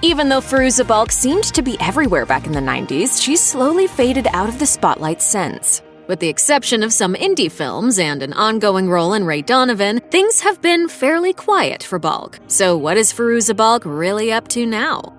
Even though Fairuza Balk seemed to be everywhere back in the 90s, she's slowly faded out of the spotlight since. With the exception of some indie films and an ongoing role in Ray Donovan, things have been fairly quiet for Balk. So what is Fairuza Balk really up to now?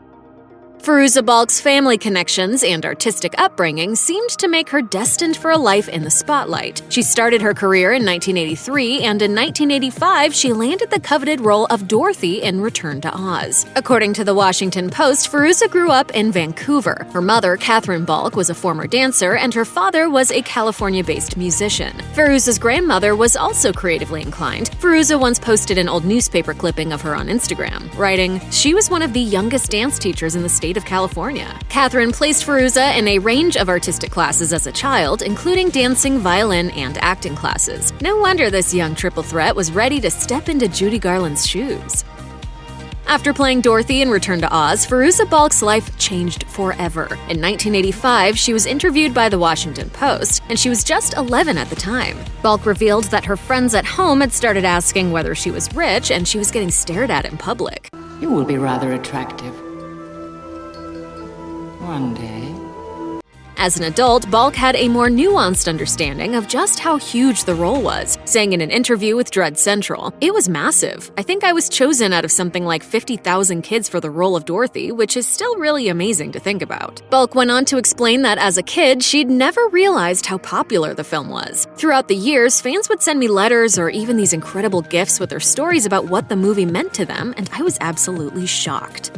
Fairuza Balk's family connections and artistic upbringing seemed to make her destined for a life in the spotlight. She started her career in 1983, and in 1985 she landed the coveted role of Dorothy in Return to Oz. According to the Washington Post, Fairuza grew up in Vancouver. Her mother, Catherine Balk, was a former dancer, and her father was a California-based musician. Fairuza's grandmother was also creatively inclined. Fairuza once posted an old newspaper clipping of her on Instagram, writing, "She was one of the youngest dance teachers in the state of California." Catherine placed Fairuza in a range of artistic classes as a child, including dancing, violin, and acting classes. No wonder this young triple threat was ready to step into Judy Garland's shoes. After playing Dorothy in Return to Oz, Fairuza Balk's life changed forever. In 1985, she was interviewed by the Washington Post, and she was just 11 at the time. Balk revealed that her friends at home had started asking whether she was rich, and she was getting stared at in public. "You will be rather attractive one day." As an adult, Balk had a more nuanced understanding of just how huge the role was, saying in an interview with Dread Central, "It was massive. I think I was chosen out of something like 50,000 kids for the role of Dorothy, which is still really amazing to think about." Balk went on to explain that as a kid, she'd never realized how popular the film was. "Throughout the years, fans would send me letters or even these incredible gifts with their stories about what the movie meant to them, and I was absolutely shocked."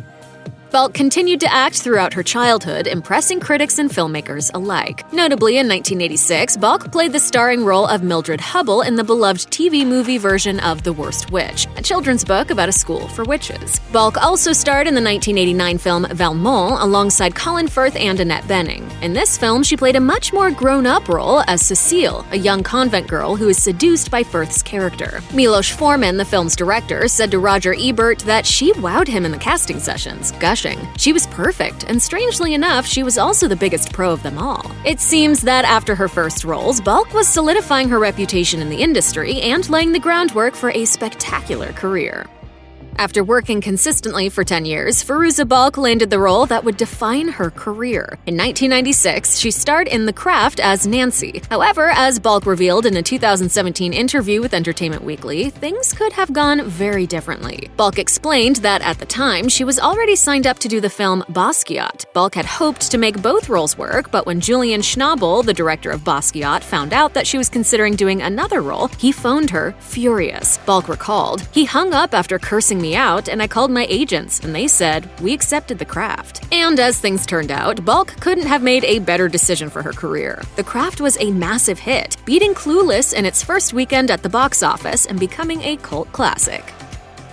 Balk continued to act throughout her childhood, impressing critics and filmmakers alike. Notably, in 1986, Balk played the starring role of Mildred Hubble in the beloved TV movie version of The Worst Witch, a children's book about a school for witches. Balk also starred in the 1989 film Valmont alongside Colin Firth and Annette Bening. In this film, she played a much more grown-up role as Cecile, a young convent girl who is seduced by Firth's character. Milos Forman, the film's director, said to Roger Ebert that she wowed him in the casting sessions, gushing, "She was perfect, and strangely enough, she was also the biggest pro of them all." It seems that after her first roles, Balk was solidifying her reputation in the industry and laying the groundwork for a spectacular career. After working consistently for 10 years, Fairuza Balk landed the role that would define her career. In 1996, she starred in The Craft as Nancy. However, as Balk revealed in a 2017 interview with Entertainment Weekly, things could have gone very differently. Balk explained that at the time, she was already signed up to do the film Basquiat. Balk had hoped to make both roles work, but when Julian Schnabel, the director of Basquiat, found out that she was considering doing another role, he phoned her furious. Balk recalled, "He hung up after cursing me out, and I called my agents, and they said, we accepted The Craft." And as things turned out, Balk couldn't have made a better decision for her career. The Craft was a massive hit, beating Clueless in its first weekend at the box office and becoming a cult classic.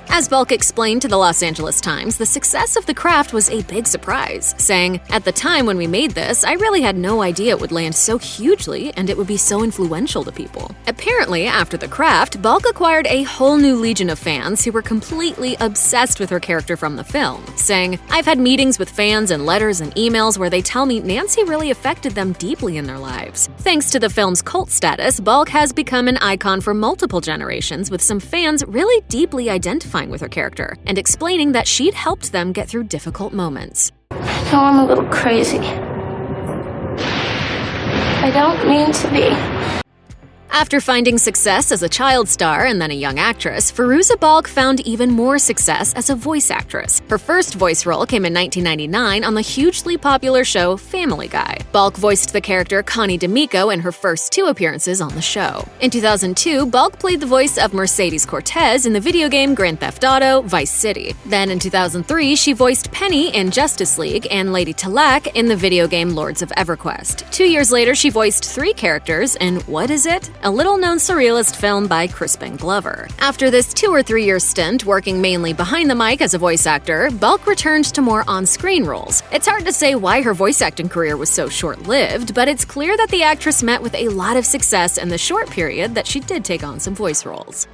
As Balk explained to the Los Angeles Times, the success of The Craft was a big surprise, saying, "At the time when we made this, I really had no idea it would land so hugely and it would be so influential to people." Apparently, after The Craft, Balk acquired a whole new legion of fans who were completely obsessed with her character from the film, saying, "I've had meetings with fans and letters and emails where they tell me Nancy really affected them deeply in their lives." Thanks to the film's cult status, Balk has become an icon for multiple generations, with some fans really deeply identifying with her character and explaining that she'd helped them get through difficult moments. "I know I'm a little crazy. I don't mean to be." After finding success as a child star and then a young actress, Fairuza Balk found even more success as a voice actress. Her first voice role came in 1999 on the hugely popular show Family Guy. Balk voiced the character Connie D'Amico in her first 2 appearances on the show. In 2002, Balk played the voice of Mercedes Cortez in the video game Grand Theft Auto: Vice City. Then in 2003, she voiced Penny in Justice League and Lady Talak in the video game Lords of EverQuest. 2 years later, she voiced 3 characters in What Is It?, a little-known surrealist film by Crispin Glover. After this 2 or 3 year stint working mainly behind the mic as a voice actor, Balk returned to more on-screen roles. It's hard to say why her voice acting career was so short-lived, but it's clear that the actress met with a lot of success in the short period that she did take on some voice roles.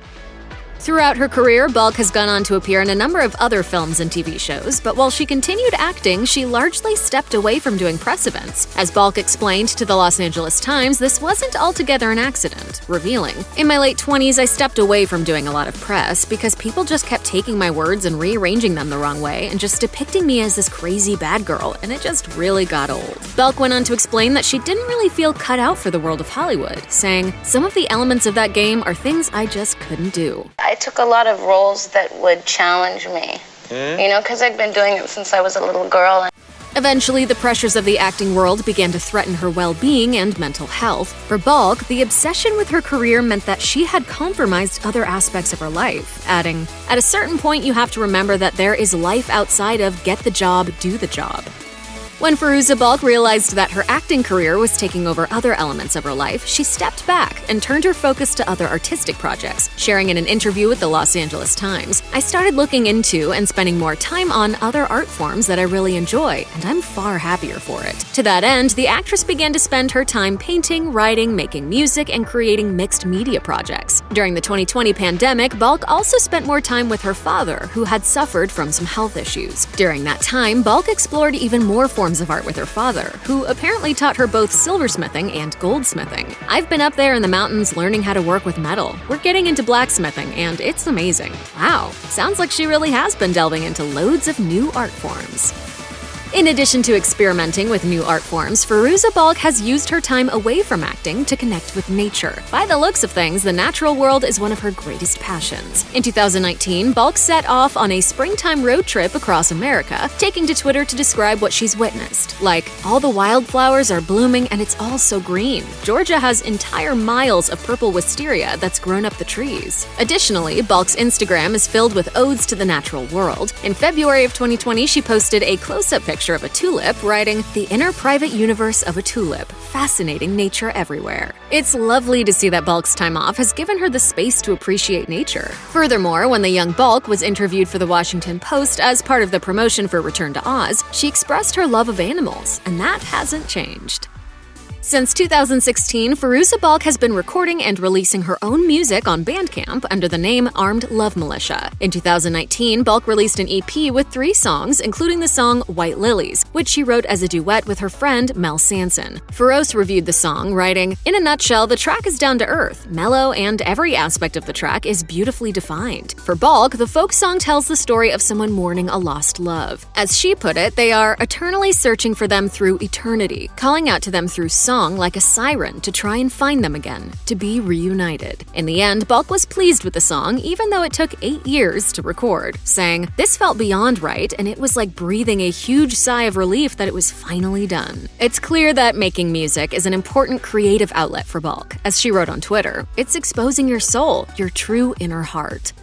Throughout her career, Balk has gone on to appear in a number of other films and TV shows, but while she continued acting, she largely stepped away from doing press events. As Balk explained to the Los Angeles Times, this wasn't altogether an accident, revealing, "In my late 20s, I stepped away from doing a lot of press because people just kept taking my words and rearranging them the wrong way and just depicting me as this crazy bad girl, and it just really got old." Balk went on to explain that she didn't really feel cut out for the world of Hollywood, saying, "Some of the elements of that game are things I just couldn't do." I took a lot of roles that would challenge me, because I'd been doing it since I was a little girl. Eventually, the pressures of the acting world began to threaten her well-being and mental health. For Balk, the obsession with her career meant that she had compromised other aspects of her life, adding, "At a certain point, you have to remember that there is life outside of get the job, do the job." When Fairuza Balk realized that her acting career was taking over other elements of her life, she stepped back and turned her focus to other artistic projects, sharing in an interview with the Los Angeles Times, "I started looking into and spending more time on other art forms that I really enjoy, and I'm far happier for it." To that end, the actress began to spend her time painting, writing, making music, and creating mixed media projects. During the 2020 pandemic, Balk also spent more time with her father, who had suffered from some health issues. During that time, Balk explored even more forms of art with her father, who apparently taught her both silversmithing and goldsmithing. "I've been up there in the mountains learning how to work with metal. We're getting into blacksmithing, and it's amazing." Wow, sounds like she really has been delving into loads of new art forms. In addition to experimenting with new art forms, Fairuza Balk has used her time away from acting to connect with nature. By the looks of things, the natural world is one of her greatest passions. In 2019, Balk set off on a springtime road trip across America, taking to Twitter to describe what she's witnessed. Like, "All the wildflowers are blooming and it's all so green. Georgia has entire miles of purple wisteria that's grown up the trees." Additionally, Balk's Instagram is filled with odes to the natural world. In February of 2020, she posted a close-up picture of a tulip, writing, "The inner private universe of a tulip. Fascinating nature everywhere." It's lovely to see that Balk's time off has given her the space to appreciate nature. Furthermore, when the young Balk was interviewed for the Washington Post as part of the promotion for Return to Oz, she expressed her love of animals, and that hasn't changed. Since 2016, Fairuza Balk has been recording and releasing her own music on Bandcamp under the name Armed Love Militia. In 2019, Balk released an EP with 3 songs, including the song White Lilies, which she wrote as a duet with her friend Mel Sanson. Fairuza reviewed the song, writing, "In a nutshell, the track is down to earth, mellow, and every aspect of the track is beautifully defined." For Balk, the folk song tells the story of someone mourning a lost love. As she put it, they are eternally searching for them through eternity, calling out to them through song like a siren to try and find them again, to be reunited. In the end, Balk was pleased with the song, even though it took 8 years to record, saying, "This felt beyond right, and it was like breathing a huge sigh of relief that it was finally done." It's clear that making music is an important creative outlet for Balk. As she wrote on Twitter, "It's exposing your soul, your true inner heart."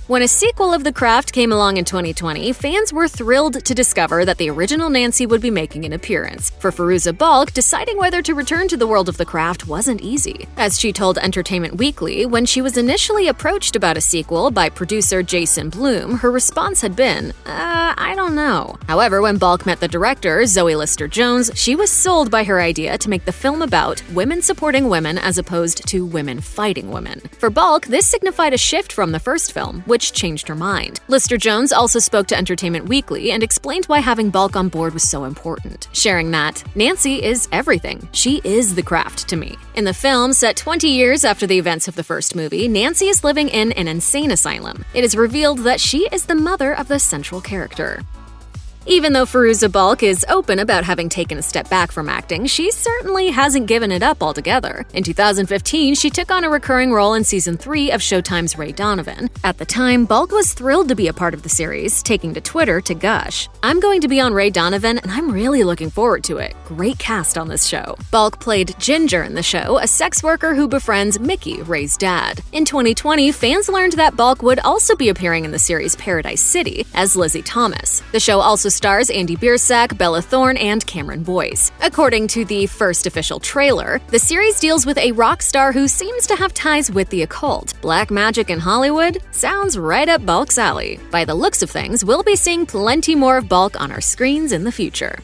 When a sequel of The Craft came along in 2020, fans were thrilled to discover that the original Nancy would be making an appearance. For Fairuza Balk, deciding whether to return to the world of The Craft wasn't easy. As she told Entertainment Weekly, when she was initially approached about a sequel by producer Jason Blum, her response had been, I don't know. However, when Balk met the director, Zoe Lister-Jones, she was sold by her idea to make the film about women supporting women as opposed to women fighting women. For Balk, this signified a shift from the first film, which changed her mind. Lister-Jones also spoke to Entertainment Weekly and explained why having Balk on board was so important, sharing that, "Nancy is everything. She is The Craft to me." In the film, set 20 years after the events of the first movie, Nancy is living in an insane asylum. It is revealed that she is the mother of the central character. Even though Fairuza Balk is open about having taken a step back from acting, she certainly hasn't given it up altogether. In 2015, she took on a recurring role in Season 3 of Showtime's Ray Donovan. At the time, Balk was thrilled to be a part of the series, taking to Twitter to gush, "I'm going to be on Ray Donovan, and I'm really looking forward to it. Great cast on this show." Balk played Ginger in the show, a sex worker who befriends Mickey, Ray's dad. In 2020, fans learned that Balk would also be appearing in the series Paradise City as Lizzie Thomas. The show also stars Andy Biersack, Bella Thorne, and Cameron Boyce. According to the first official trailer, the series deals with a rock star who seems to have ties with the occult. Black magic in Hollywood? Sounds right up Balk's alley. By the looks of things, we'll be seeing plenty more of Balk on our screens in the future.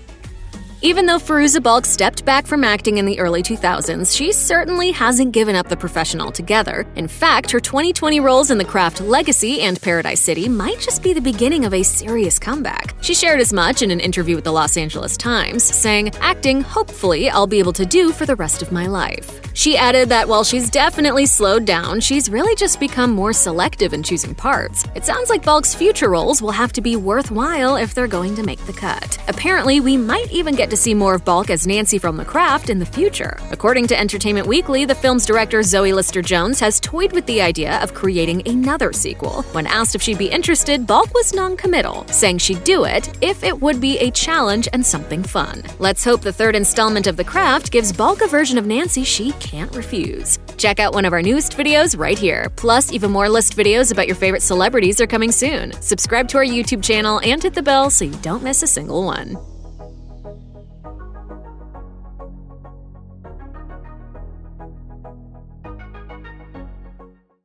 Even though Fairuza Balk stepped back from acting in the early 2000s, she certainly hasn't given up the profession altogether. In fact, her 2020 roles in The Craft Legacy and Paradise City might just be the beginning of a serious comeback. She shared as much in an interview with the Los Angeles Times, saying, "Acting, hopefully, I'll be able to do for the rest of my life." She added that while she's definitely slowed down, she's really just become more selective in choosing parts. It sounds like Balk's future roles will have to be worthwhile if they're going to make the cut. Apparently, we might even get to see more of Balk as Nancy from The Craft in the future. According to Entertainment Weekly, the film's director Zoe Lister-Jones has toyed with the idea of creating another sequel. When asked if she'd be interested, Balk was non-committal, saying she'd do it if it would be a challenge and something fun. Let's hope the third installment of The Craft gives Balk a version of Nancy she can't refuse. Check out one of our newest videos right here. Plus, even more list videos about your favorite celebrities are coming soon. Subscribe to our YouTube channel and hit the bell so you don't miss a single one.